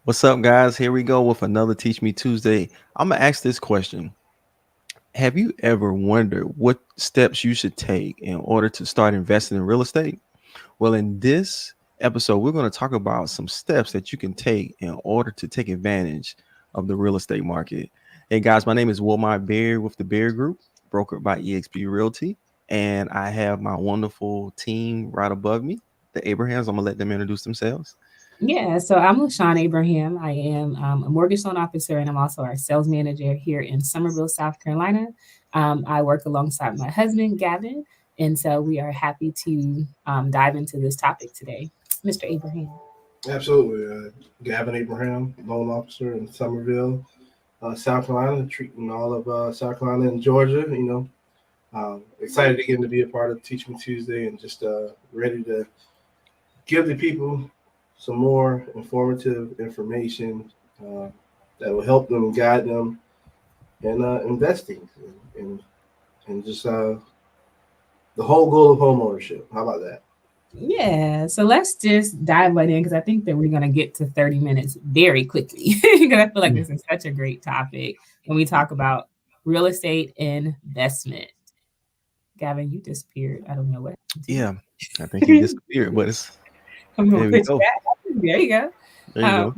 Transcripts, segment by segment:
What's up, guys? Here we go with another Teach Me Tuesday. I'm going to ask this question. Have you ever wondered what steps you should take in order to start investing in real estate? Well, in this episode, we're going to talk about some steps that you can take in order to take advantage of the real estate market. Hey, guys, my name is Wilmot Beard with the Beard Group, brokered by eXp Realty. And I have my wonderful team right above me, the Abrahams. I'm going to let them introduce themselves. Yeah, so I'm LaShawn Abraham. I am a mortgage loan officer and I'm also our sales manager here in Summerville, South Carolina. I work alongside my husband, Gavin, and so we are happy to dive into this topic today. Mr. Abraham. Absolutely. Gavin Abraham, loan officer in Somerville, South Carolina, treating all of South Carolina and Georgia. Excited again to be a part of Teach Me Tuesday and just ready to give the people some more informative information that will help them, guide them in investing and just the whole goal of home ownership. How about that? Yeah, so let's just dive right in because I think that we're going to get to 30 minutes very quickly because I feel like this is such a great topic when we talk about real estate investment. Gavin, you disappeared. I don't know what happened to Yeah, I think he disappeared, but it's I'm gonna there we put you go. back. There you go. There you Um, go.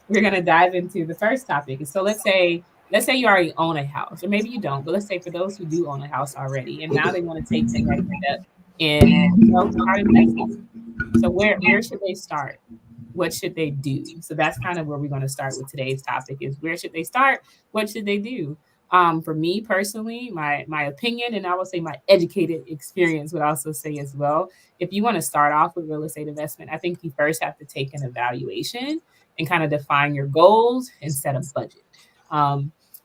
we're gonna dive into the first topic. So let's say you already own a house, or maybe you don't, but let's say for those who do own a house already, and now they want to take the next step in start investing. So where should they start? What should they do? So that's kind of where we're going to start with today's topic is where should they start? What should they do? For me personally, my opinion, and I will say my educated experience would also say as well, if you want to start off with real estate investment, I think you first have to take an evaluation and kind of define your goals and set a budget.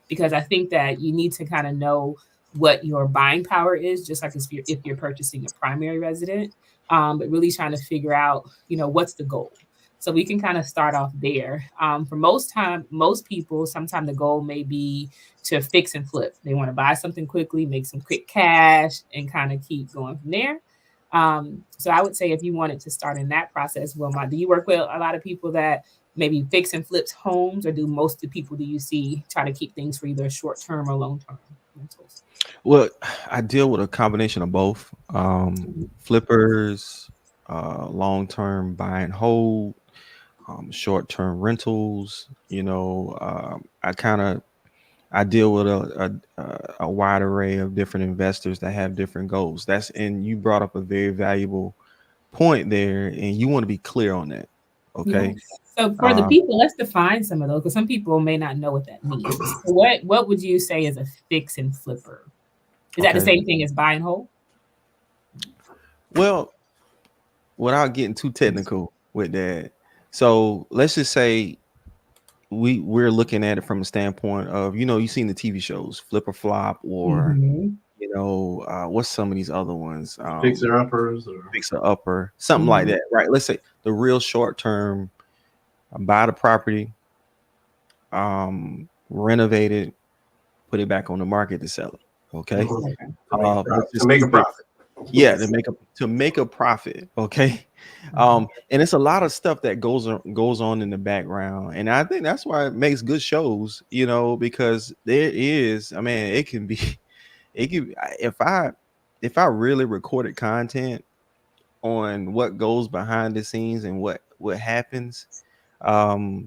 Because I think that you need to kind of know what your buying power is, just like if you're purchasing a primary resident, but really trying to figure out, what's the goal. So we can kind of start off there. For most people, sometimes the goal may be to fix and flip. They want to buy something quickly, make some quick cash, and kind of keep going from there. So I would say if you wanted to start in that process, Wilma, do you work with a lot of people that maybe fix and flips homes, or do most of the people do you see try to keep things for either short term or long term rentals? Well, I deal with a combination of both. Flippers, long-term buy and hold, short-term rentals. I deal with a wide array of different investors that have different goals. And you brought up a very valuable point there, and you want to be clear on that. Yeah. Okay. So for the Um, people, let's define some of those because some people may not know what that means. So what would you say is a fix and flipper? Is that the okay. same thing as buy and hold? Well, without getting too technical with that, so let's just say we're looking at it from a standpoint of you've seen the TV shows Flip or Flop or Mm-hmm. what's some of these other ones, Fixer uppers or Fixer Upper, something like Mm-hmm. that, right? Let's say the real short term, buy the property, renovate it, put it back on the market to sell it. Okay. mhm, Okay. Let's to just make a keep it. profit. Yeah, to make a profit. Okay. Mhm. And it's a lot of stuff that goes on in the background, and I think that's why it makes good shows, because there is, I mean, it can be it can if I really recorded content on what goes behind the scenes and what happens.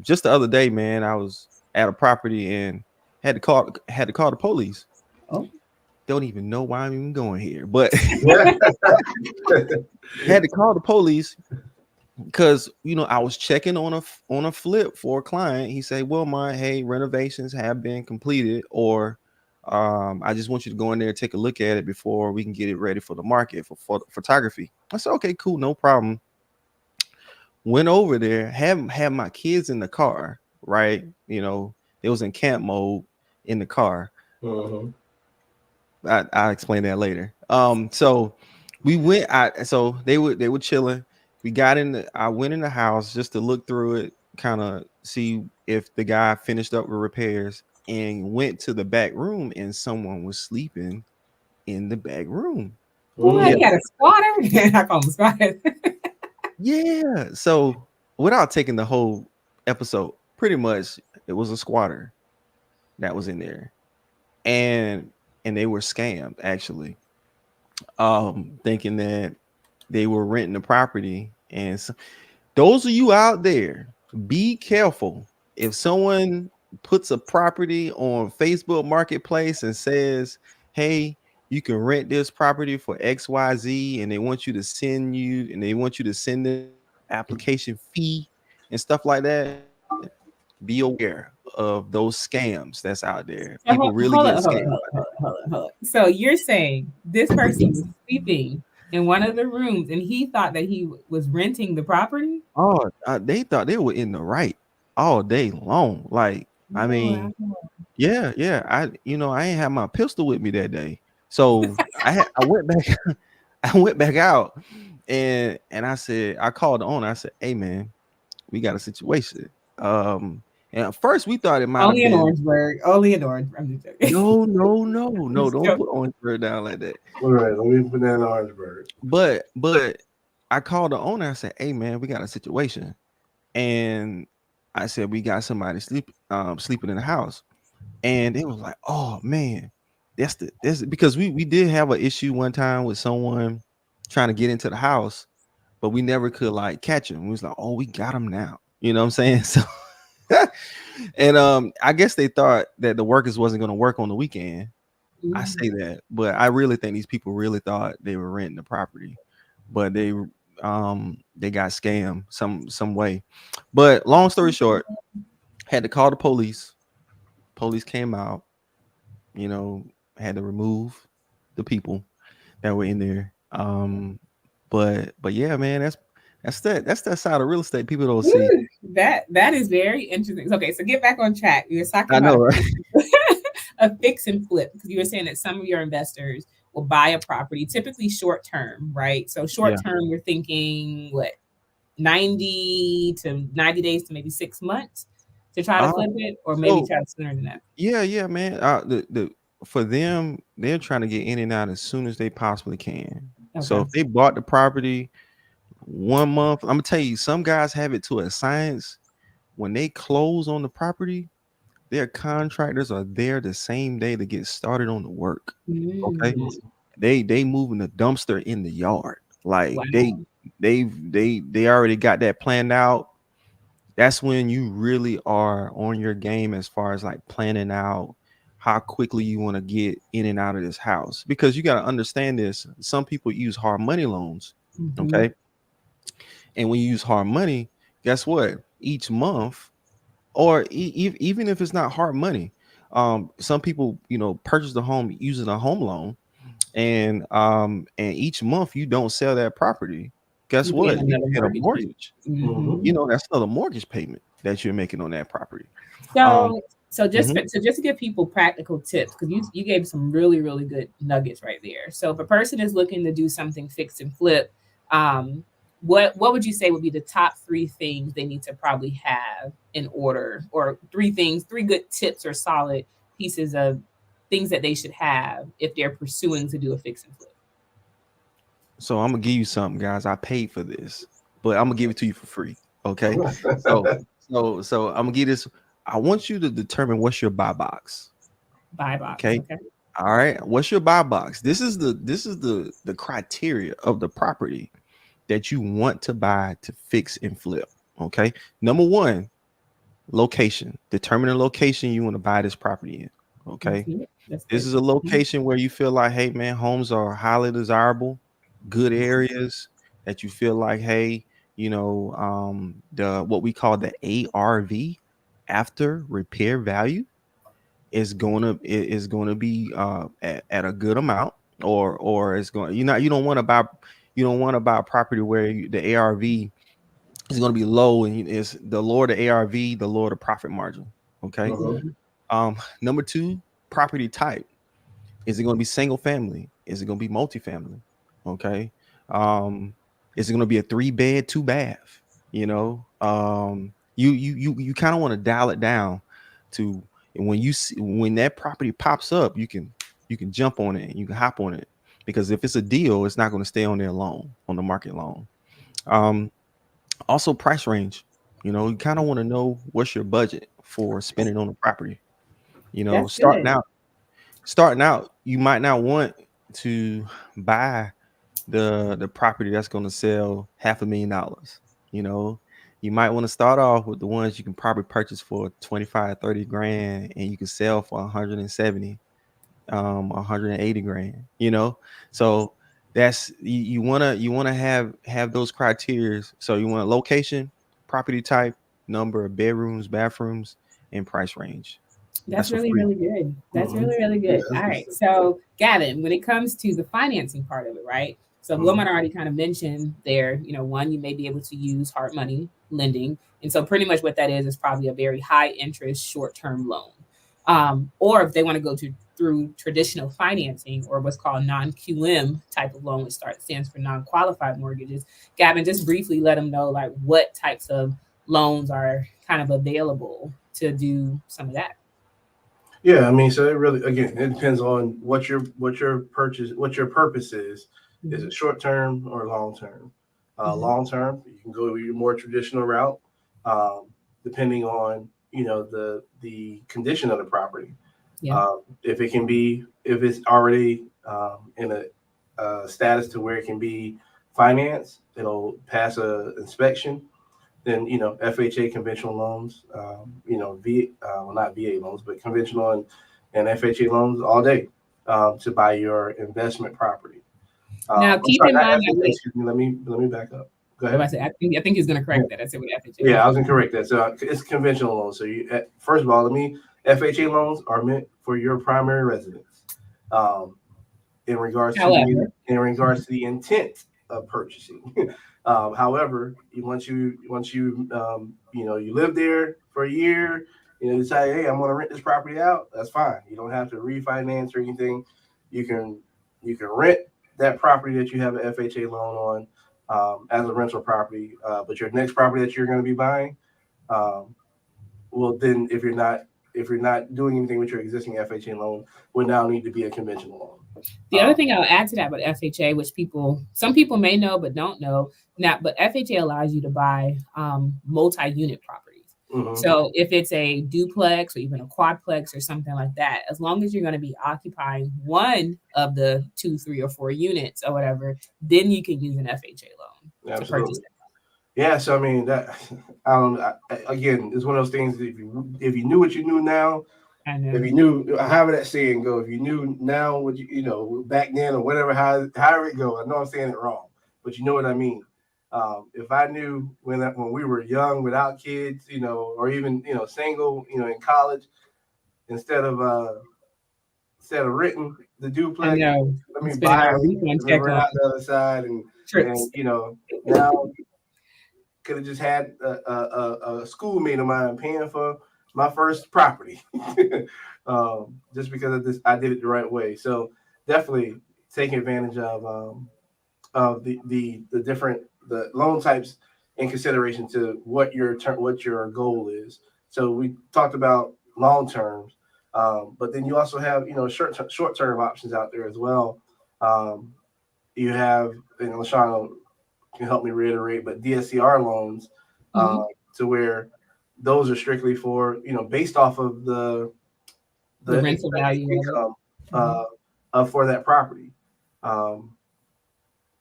Just the other day, man, I was at a property and had to call the police. Oh. Don't even know why I'm even going here, but Yeah. had to call the police because I was checking on a flip for a client. He said, "Well, hey, renovations have been completed, or I just want you to go in there and take a look at it before we can get it ready for the market for photography." I said, "Okay, cool, no problem." Went over there, had my kids in the car, right? It was in camp mode in the car. Mhm. I'll explain that later. So we went. So they were chilling. I went in the house just to look through it, kind of see if the guy finished up with repairs, and went to the back room, and someone was sleeping in the back room. What? Yeah, He Mm. had a squatter? I call him squatter. yeah. So without taking the whole episode, pretty much it was a squatter that was in there, and they were scammed actually, thinking that they were renting the property. And so, those of you out there, be careful. If someone puts a property on Facebook Marketplace and says, "Hey, you can rent this property for XYZ," and they want you to send them application fee and stuff like that, be aware of those scams that's out there. So People really get scammed. hold on. So you're saying this person was sleeping in one of the rooms and he thought that he was renting the property? Oh, they thought they were in the right all day long. Like, I No, mean, yeah, yeah. I ain't had my pistol with me that day, so I went back, I went back out, and I called the owner. I said, "Hey, man, we got a situation." And at first we thought it might have only in been Orangeburg. Only in Orangeburg. I'm just joking. no. Just Don't joking. put Orangeburg down like that. All right, let me put that in Orangeburg. But I called the owner. I said, "Hey, man, we got a situation." And I said, we got somebody sleeping in the house. And it was like, oh man, that's because we did have an issue one time with someone trying to get into the house, but we never could like catch him. We was like, oh, we got him now. You know what I'm saying? So and I guess they thought that the workers wasn't gonna work on the weekend. I Mhm. say that, but I really think these people really thought they were renting the property, but they got scammed some way. But long story short, had to call the police. Police came out, you know, had to remove the people that were in there. But yeah, man, that's that side of real estate people don't see. Woo! That is very interesting. Okay, so get back on track. You were talking I about know, right? a fix and flip because you were saying that some of your investors will buy a property, typically short term, right? So short Yeah. term, we're thinking what 90 days to maybe 6 months to try to Uh, flip it, or maybe so try to sooner than that. yeah, man. The for them, they're trying to get in and out as soon as they possibly can. So Okay. if they bought the property 1 month, I'm gonna tell you, some guys have it to a science. When they close on the property, their contractors are there the same day to get started on the work. Okay, Mm, they moving the dumpster in the yard. Like wow. they already got that planned out. That's when you really are on your game as far as like planning out how quickly you want to get in and out of this house, because you got to understand this. Some people use hard money loans. Hmm. Okay, and when you use hard money, guess what? Each month, or even if it's not hard money, some people, purchase the home using a home loan, and each month you don't sell that property. Guess You paying what? You another get a mortgage payment. mortgage. Mm-hmm. Hmm. That's another mortgage payment that you're making on that property. Um, So just mhm. so just to give people practical tips, because you gave some really good nuggets right there. So if a person is looking to do something fix and flip, um, what would you say would be the top three things they need to probably have in order, or three good tips or solid pieces of things that they should have if they're pursuing to do a fix and flip? So I'm gonna give you something, guys. I paid for this, but I'm gonna give it to you for free. Okay. So so I'm gonna give this. I want you to determine what's your buy box. Buy box, Okay. okay. All right. What's your buy box? This is the criteria of the property that you want to buy to fix and flip. Okay. Number one, location. Determine the location you want to buy this property in. That's Okay. good. That's This good. is a Mhm. location where you feel like, hey man, homes are highly desirable, good areas that you feel like, hey, the what we call the ARV, after repair value, is going to be at a good amount, or it's going, you don't want to buy a property where the ARV is going to be low, and it's the lower the ARV, the lower the profit margin. Okay. Uh-huh. Mhm. Number two, property type. Is it going to be single family? Is it going to be multifamily? Okay. Um, is it going to be a 3 bed, 2 bath? You kind of want to dial it down to, when you see, when that property pops up, you can jump on it and you can hop on it, because if it's a deal, it's not going to stay on there long, on the market long. Um, Also price range. You kind of want to know what's your budget for spending on the property. That's Starting good. out, you might not want to buy the property that's going to sell $500,000. You know, you might want to start off with the ones you can probably purchase for 25, 30 grand, and you can sell for 170, 180 grand. So that's you want to have those criteria. So you want a location, property type, number of bedrooms, bathrooms, and price range. That's That's for really, free. really good. That's Mm-hmm. really, really Yeah, good. that's All good right. stuff. So, Gavin, when it comes to the financing part of it, right? So, Mm-hmm. Wilman already kind of mentioned there, one, you may be able to use hard money lending. And so, pretty much what that is probably a very high interest short term loan. Or if they want to go through traditional financing or what's called non QM type of loan, which stands for non qualified mortgages. Gavin, just briefly let them know like what types of loans are kind of available to do some of that. Yeah, I mean, so it really again it depends on what your purpose is. Is Mhm. it short term or long term? Mhm. Long term, you can go your more traditional route, um, depending on the condition of the property. Yeah. If it's already in a status to where it can be financed, it'll pass a inspection. Then FHA conventional loans, well, not VA loans, but conventional and FHA loans all day to buy your investment property. Now, I'm keep sorry, in not mind that FHA. Excuse me. Let me back up. Go what I ahead. said, I think he's going to correct that. I said with FHA. Yeah, I was incorrect. That so it's conventional loans. So first of all, FHA loans are meant for your primary residence. Um, However, in regards to the intent of purchasing. However, once you you live there for a year, decide, hey, I'm going to rent this property out. That's fine. You don't have to refinance or anything. You can rent that property that you have an FHA loan on as a rental property. But your next property that you're going to be buying, um, well, then if you're not doing anything with your existing FHA loan, would now need to be a conventional the loan. other thing I'll add to that about FHA, which some people may know but don't know, now, but FHA allows you to buy multi-unit properties. Mm-hmm. So if it's a duplex or even a quadplex or something like that, as long as you're going to be occupying one of the two, three, or four units or whatever, then you can use an FHA loan to purchase Absolutely. that. Yeah. So I mean that I don't. Again, it's one of those things. If you knew what you knew now, I if you know. knew however that saying go, if you knew now what you know back then or whatever however it go. I know I'm saying it wrong, but you know what I mean. If I knew when we were young without kids, or even single, in college, instead of renting the I duplex, know. let I'm me spending buy our it refund and then check rent on out the other side, and trips. now could have just had a schoolmate of mine paying for my first property, just because of this. I did it the right way. So definitely taking advantage of the different the loan types in consideration to what your goal is. So we talked about long terms, but then you also have short term options out there as well. Um, you have, Lashana can help me reiterate, but DSCR loans, Hmm. um, to where those are strictly for based off of The the rental expected value of it. income Mhm. for that property. Um,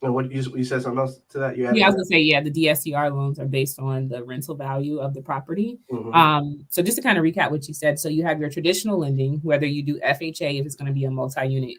and what you said something else to that? You Yeah, added I to was that? gonna say, yeah, the DSCR loans are based on the rental value of the property. Mm-hmm. So just to kind of recap what you said, so you have your traditional lending, whether you do FHA if it's going to be a multi-unit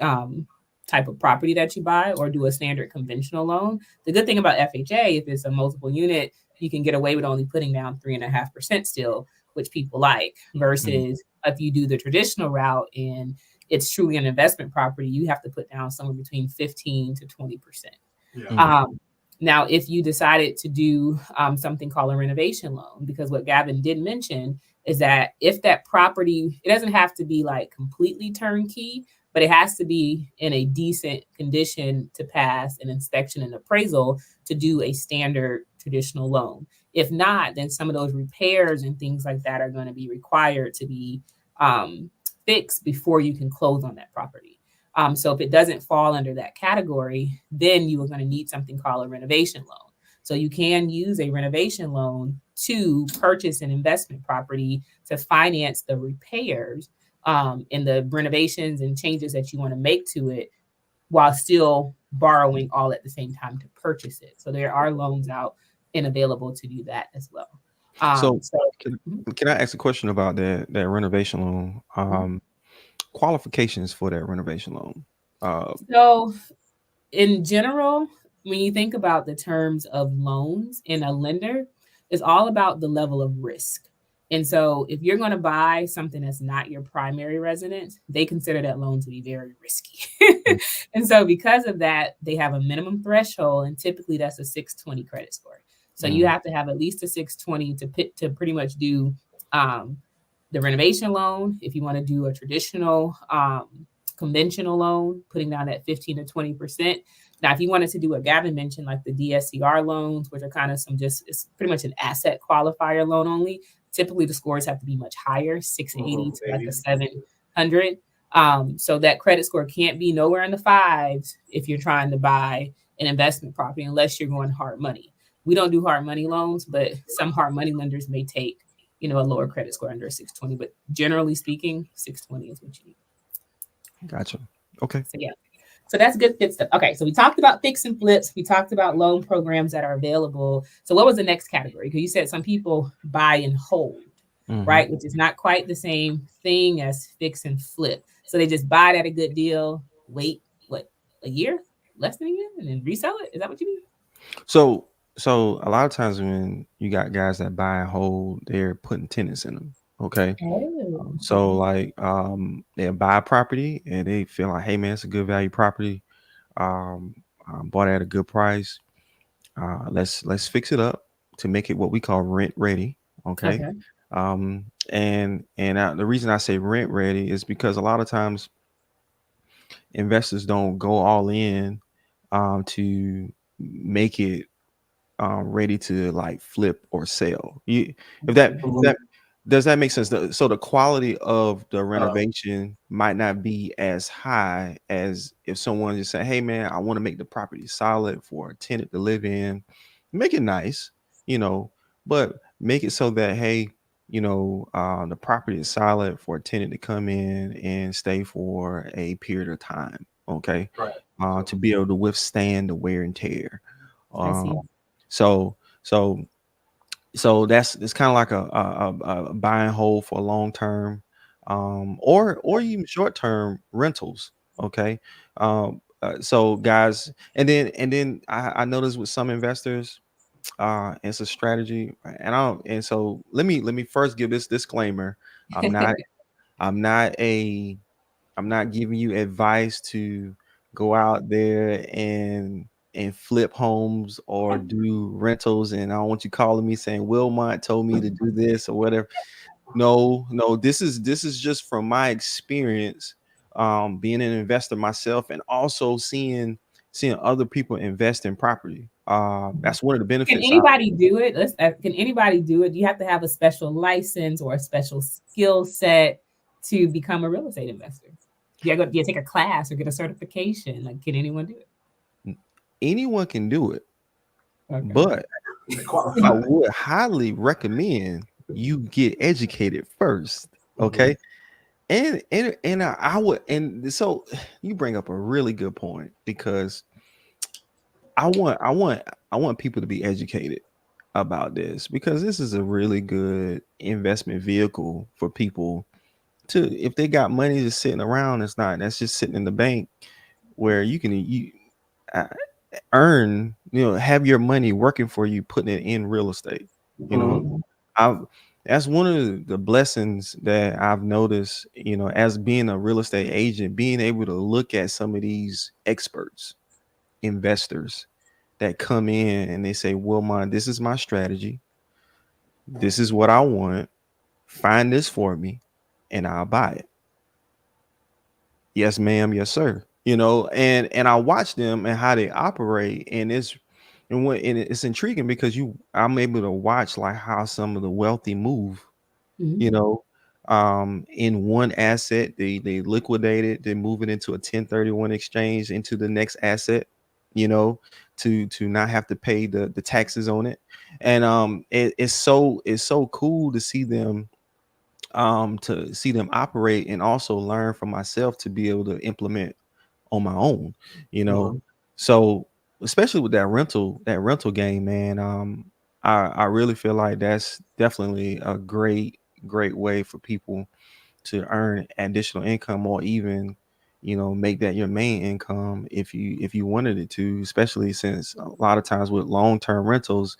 um, type of property that you buy, or do a standard conventional loan. The good thing about FHA, if it's a multiple unit, you can get away with only putting down 3.5% still, which people like, Mhm. versus if you do the traditional route and it's truly an investment property, you have to put down somewhere between 15 to 20%. Yeah. Mhm. Um, Now, if you decided to do something called a renovation loan, because what Gavin did mention is that if that property, it doesn't have to be like completely turnkey, but it has to be in a decent condition to pass an inspection and appraisal to do a standard traditional loan. If not, then some of those repairs and things like that are going to be required to be um, fixed before you can close on that property. So if it doesn't fall under that category, then you are going to need something called a renovation loan. So you can use a renovation loan to purchase an investment property to finance the repairs and the renovations and changes that you want to make to it while still borrowing all at the same time to purchase it. So there are loans out and available to do that as well. So So can, mhm, can I ask a question about that renovation loan? mhm. Qualifications for that renovation loan. Uh, So in general, when you think about the terms of loans in a lender, it's all about the level of risk. And so if you're going to buy something that's not your primary residence, they consider that loan to be very risky. And so because of that, they have a minimum threshold, and typically that's a 620 credit score. So you mm, have to have at least a 620 to pretty much do um, the renovation loan. If you want to do a traditional conventional loan, putting down that 15 to 20%. Now, if you wanted to do what Gavin mentioned, like the DSCR loans, which are kind of some just, it's pretty much an asset qualifier loan only. Typically, the scores have to be much higher, 680 to like a 700. So that credit score can't be nowhere in the fives if you're trying to buy an investment property, unless you're going hard money. We don't do hard money loans, but some hard money lenders may take, a lower credit score under a 620. But generally speaking, 620 is what you need. gotcha. Okay. So yeah. So that's good stuff. Okay, so we talked about fix and flips. We talked about loan programs that are available. So what was the next category? Because you said some people buy and hold, Hmm. right? Which is not quite the same thing as fix and flip. So they just buy it at a good deal, wait, what, a year, less than a year, and then resell it? Is that what you mean? So so a lot of times when you got guys that buy and hold, they're putting tenants in them. Okay. Oh, So like they'll buy a property and they feel like, hey man, it's a good value property. Um, bought it at a good price. Let's fix it up to make it what we call rent ready. Okay. okay. The reason I say rent ready is because a lot of times investors don't go all in to make it ready to like flip or sell. If that Okay. if that does that make sense? So the quality of the Uh, renovation might not be as high as if someone just say, "Hey man, I want to make the property solid for a tenant to live in, make it nice, you know, but make it so that hey, the property is solid for a tenant to come in and stay for a period of time. Okay, right. to be able to withstand the wear and tear. I Um, see. so so so that's it's kind of like a buy and hold for long term, or even short term rentals. Okay, so guys, and then I noticed with some investors, it's a strategy, and I don't. And so let me first give this disclaimer: I'm not I'm not a I'm not giving you advice to go out there and flip homes or do rentals. And I don't want you calling me saying Wilmot told me to do this or whatever. No, no, this is just from my experience, being an investor myself and also seeing other people invest in property. That's one of the Can benefits. anybody do it? Can anybody do it? Do you have to have a special license or a special skill set to become a real estate investor? Do you take a class or get a certification? Like, can anyone do it? Anyone can do it, Okay. but I would highly recommend you get educated first. Mhm. Okay. And I would, and so you bring up a really good point because I want I want I want people to be educated about this because this is a really good investment vehicle for people to, if they got money just sitting around, that's just sitting in the bank where you uh, earn, have your money working for you, putting it in real estate. You know, Mhm. I That's one of the blessings that I've noticed, as being a real estate agent, being able to look at some of these experts, investors that come in and they say, Wilmon, this is my strategy. This is what I want. Find this for me and I'll buy it. Yes, ma'am. Yes, sir. And I watch them and how they operate, and it's intriguing because I'm able to watch like how some of the wealthy move. Mhm. You know, in one asset they liquidate it, they move it into a 1031 exchange into the next asset. you know, to not have to pay the taxes on it. And it's so cool to see them operate, and also learn from myself to be able to implement on my own, you know. Mhm. So especially with that rental game, man, I really feel like that's definitely a great way for people to earn additional income, or even, make that your main income if you wanted it to, especially since a lot of times with long-term rentals,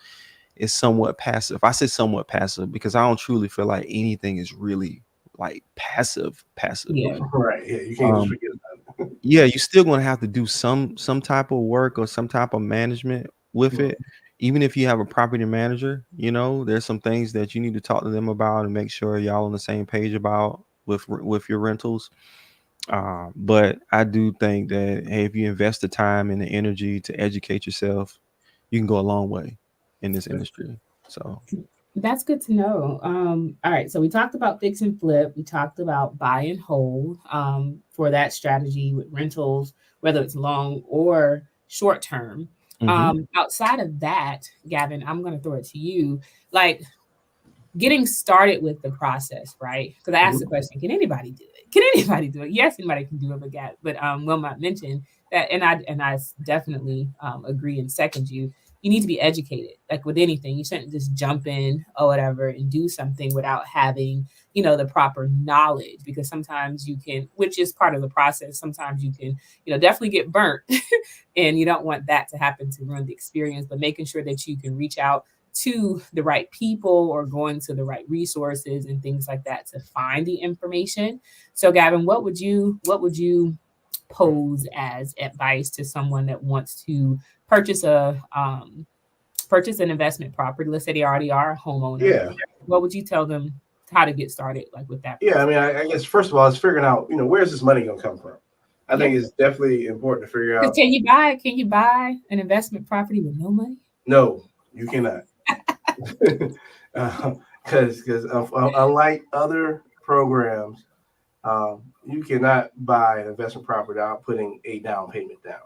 it's somewhat passive. I say somewhat passive because I don't truly feel like anything is really like passive. Yeah. Right. Yeah. You can't just um forget about it. yeah, you're still going to have to do some type of work or some type of management with Mhm. it. Even if you have a property manager, there's some things that you need to talk to them about and make sure y'all on the same page about with your rentals. But I do think that, hey, if you invest the time and the energy to educate yourself, you can go a long way in this industry. So That's good to know. All right, so we talked about fix and flip. We talked about buy and hold for that strategy with rentals, whether it's long or short term. mhm. Outside of that, Gavin, I'm going to throw it to you. Like, getting started with the process, right? Because I asked the Mhm. question, can anybody do it? Can anybody do it? Yes, anybody can do it, but Wilmot mentioned that, and I definitely agree and second you. You need to be educated, like with anything. You shouldn't just jump in or whatever and do something without having, the proper knowledge. Because sometimes you can, which is part of the process. Sometimes you can, definitely get burnt, and you don't want that to happen to ruin the experience. But making sure that you can reach out to the right people or going to the right resources and things like that to find the information. So Gavin, what would you pose as advice to someone that wants to purchase a purchase an investment property? Let's say they already are a homeowner. Yeah. What would you tell them how to get started like with that Yeah. I process? mean, I guess first of all, it's figuring out, where's this money going to come from? I Yeah. think it's definitely important to figure Because out. can you buy an investment property with no money? No, you cannot. Because unlike other programs, you cannot buy an investment property without putting a down payment down.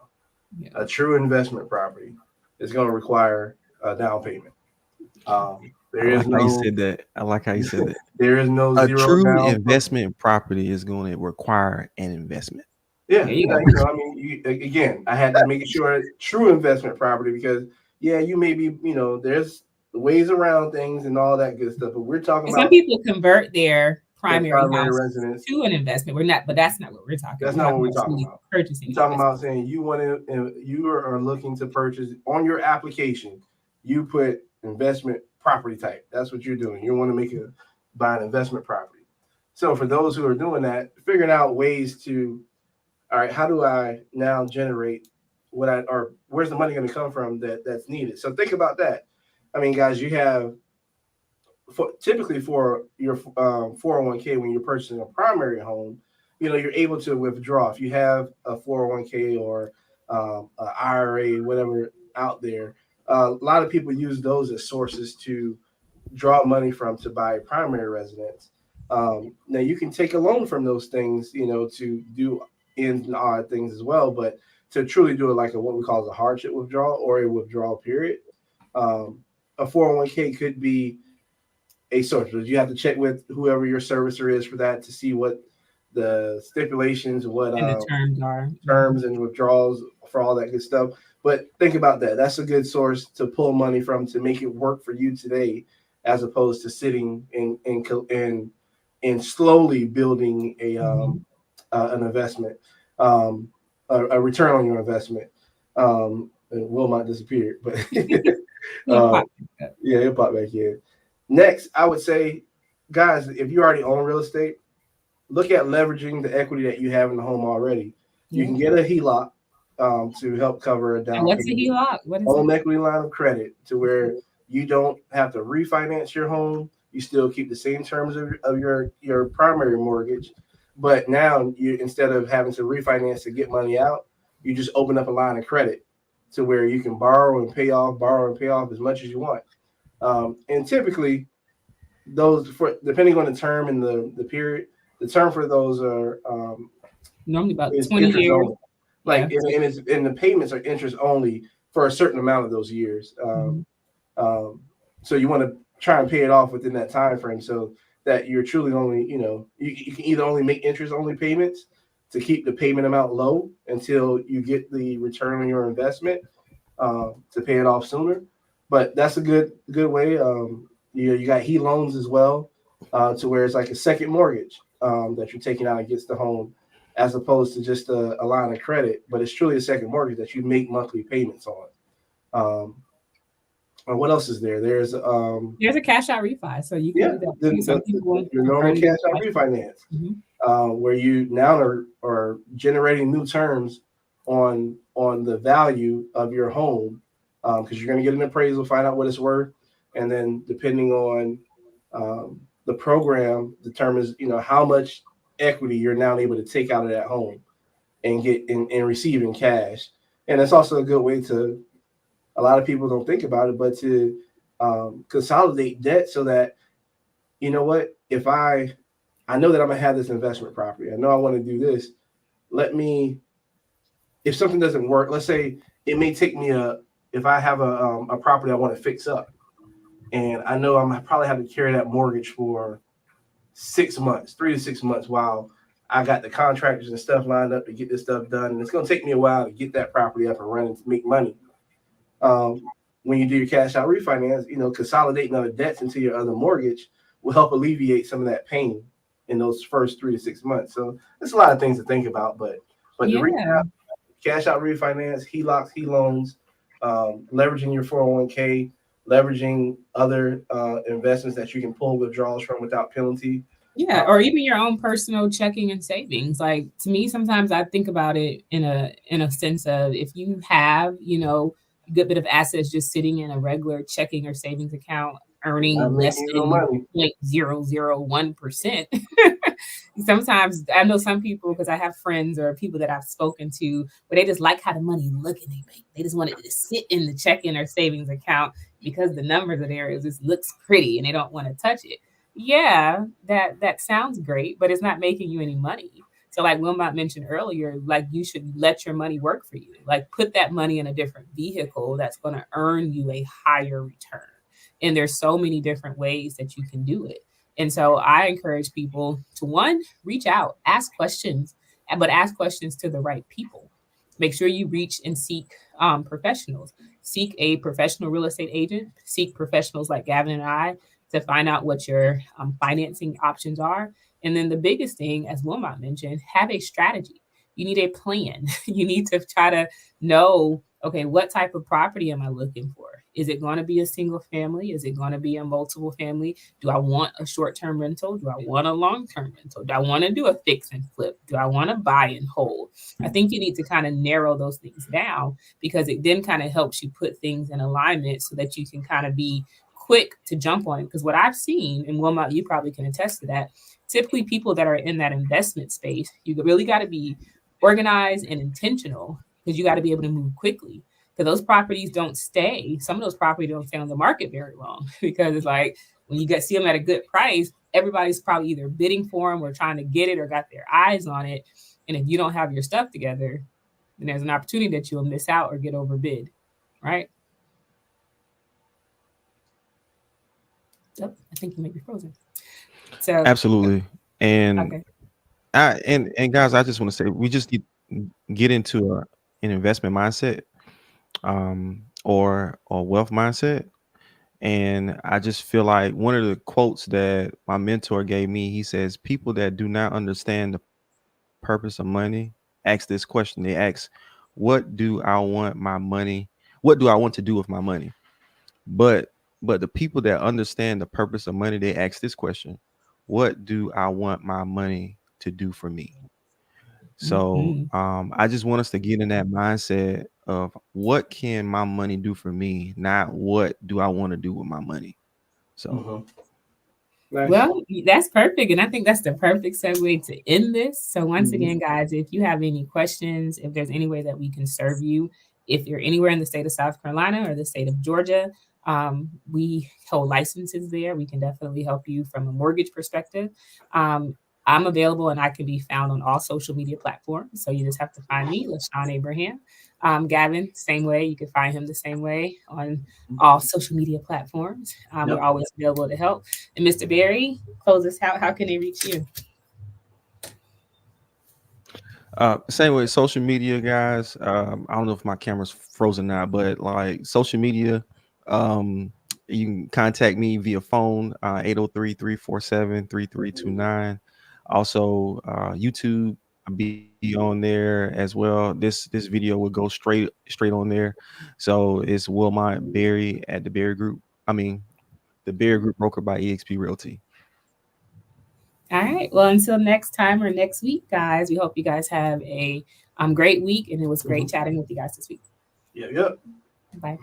Yeah. A true investment property is going to require a down payment. I There is like how you no said that. I like how you said that. there is no A zero true down. investment property is going to require an investment. Yeah, There you go. I mean, again, I had to make sure true investment property because yeah, you may be, there's ways around things and all that good stuff, but we're talking And some about people convert their their primary primary house residence. to an investment. We're not, but that's not what we're talking. That's We're not what talking we're about talking truly about. purchasing We're an talking investment. about saying you are looking to purchase on your application. You put investment property type. That's what you're doing. You want to buy an investment property. So for those who are doing that, figuring out ways to, all right, how do I now generate or where's the money going to come from that's needed? So think about that. I mean, guys, you have typically for your 401k when you're purchasing a primary home, you're able to withdraw if you have a 401k or a IRA, whatever out there. A lot of people use those as sources to draw money from to buy primary residence. Now you can take a loan from those things, to do ins and odd things as well, but to truly do it like what we call a hardship withdrawal or a withdrawal period, um, a 401k could be a source. But you have to check with whoever your servicer is for that to see what the stipulations, what And the terms are. Mhm. terms and withdrawals for all that good stuff. But think about that. That's a good source to pull money from to make it work for you today, as opposed to sitting and slowly building Mhm. an investment, um, a return on your investment. It will not disappear, but He'll uh, pop back up. yeah, it'll pop back in. Next, I would say, guys, if you already own real estate, look at leveraging the equity that you have in the home already. You Yeah. can get a HELOC to help cover a And down what's a payment, HELOC? What is it? home equity line of credit, to where you don't have to refinance your home. You still keep the same terms of your primary mortgage, but now you, instead of having to refinance to get money out, you just open up a line of credit to where you can borrow and pay off as much as you want. And typically, those for depending on the term and the period, the term for those are Normally about is 20 interest years. only. Yeah. like and the payments are interest only for a certain amount of those years. Mhm. Um, so you want to try and pay it off within that time frame, so that you're truly only, you can either only make interest only payments to keep the payment amount low until you get the return on your investment, to pay it off sooner. But that's a good way. You got he loans as well, to where it's like a second mortgage, that you're taking out against the home, as opposed to just a line of credit. But it's truly a second mortgage that you make monthly payments on. Um, and what else is there? There's a cash out refi, so you can Yeah, do that the, too. Some the, people your prefer normal to do cash out cash. refinance, Mhm. where you now are generating new terms on the value of your home, because you're going to get an appraisal, find out what it's worth, and then depending on, the program determines, how much equity you're now able to take out of that home and get and receive in cash. And it's also a good way to, a lot of people don't think about it, but to, consolidate debt, so that, you know what, if I know that I'm gonna have this investment property. I know I want to do this. Let me, if something doesn't work, let's say it may take me if I have a property I want to fix up, and I know I'm probably have to carry that mortgage for 6 months, 3 to 6 months, while I got the contractors and stuff lined up to get this stuff done, and it's gonna take me a while to get that property up and running to make money. Um, when you do your cash out refinance, consolidating other debts into your other mortgage will help alleviate some of that pain in those first 3 to 6 months. So there's a lot of things to think about, but the Yeah. cash out refinance, HELOCs, HELoans, leveraging your 401k, leveraging other, investments that you can pull withdrawals from without penalty. Yeah, Uh, or even your own personal checking and savings. Like to me, sometimes I think about it in a sense of if you have, a good bit of assets just sitting in a regular checking or savings account not earning less making you no than money. 0.001%. Sometimes I know some people because I have friends or people that I've spoken to where they just like how the money look in their bank. They just want it to sit in the checking or savings account because the numbers are there. It just looks pretty and they don't want to touch it. Yeah, that sounds great, but it's not making you any money. So like Wilmot mentioned earlier, like you should let your money work for you. Like put that money in a different vehicle that's going to earn you a higher return. And there's so many different ways that you can do it. And so I encourage people to one, reach out, ask questions, but ask questions to the right people. Make sure you reach and seek professionals. Seek a professional real estate agent. Seek professionals like Gavin and I to find out what your financing options are. And then the biggest thing, as Wilmot mentioned, have a strategy. You need a plan. You need to try to know, okay, what type of property am I looking for? Is it going to be a single family? Is it going to be a multiple family? Do I want a short term rental? Do I want a long term rental? Do I want to do a fix and flip? Do I want to buy and hold? I think you need to kind of narrow those things down because it then kind of helps you put things in alignment so that you can kind of be quick to jump on it. Because what I've seen, and Wilma, you probably can attest to that, typically people that are in that investment space, you really got to be organized and intentional because you got to be able to move quickly. Because those properties don't stay. Some of those properties don't stay on the market very long because it's like when you get see them at a good price, everybody's probably either bidding for them or trying to get it or got their eyes on it. And if you don't have your stuff together, then there's an opportunity that you'll miss out or get overbid, right? Yep, I think you may be frozen. So, Absolutely. And okay. and guys, I just want to say we just get into an investment mindset, or wealth mindset. And I just feel like one of the quotes that my mentor gave me, he says, people that do not understand the purpose of money ask this question. They ask, what do I want my money? What do I want to do with my money? But the people that understand the purpose of money, they ask this question: what do I want my money to do for me? So Mm-hmm. I just want us to get in that mindset of what can my money do for me, not what do I want to do with my money. So Mhm. Nice. Well, that's perfect. And I think that's the perfect segue to end this. So, once Mhm. again, guys, if you have any questions, if there's any way that we can serve you, if you're anywhere in the state of South Carolina or the state of Georgia, we hold licenses there. We can definitely help you from a mortgage perspective. Um, I'm available and I can be found on all social media platforms. So you just have to find me, LaShawn Abraham. Gavin, same way. You can find him the same way on all social media platforms. We're Yep. always available to help. And Mr. Barry, close us out. How can they reach you? Same with social media, guys. I don't know if my camera's frozen now, but like social media, um, you can contact me via phone, 803-347-3329. Also, YouTube, I'll be on there as well. This video will go straight on there. So it's Wilmot Berry at the Berry Group. I mean, the Berry Group broker by EXP Realty. All right. Well, until next time or next week, guys, we hope you guys have a great week. And it was great chatting with you guys this week. Yep. Bye.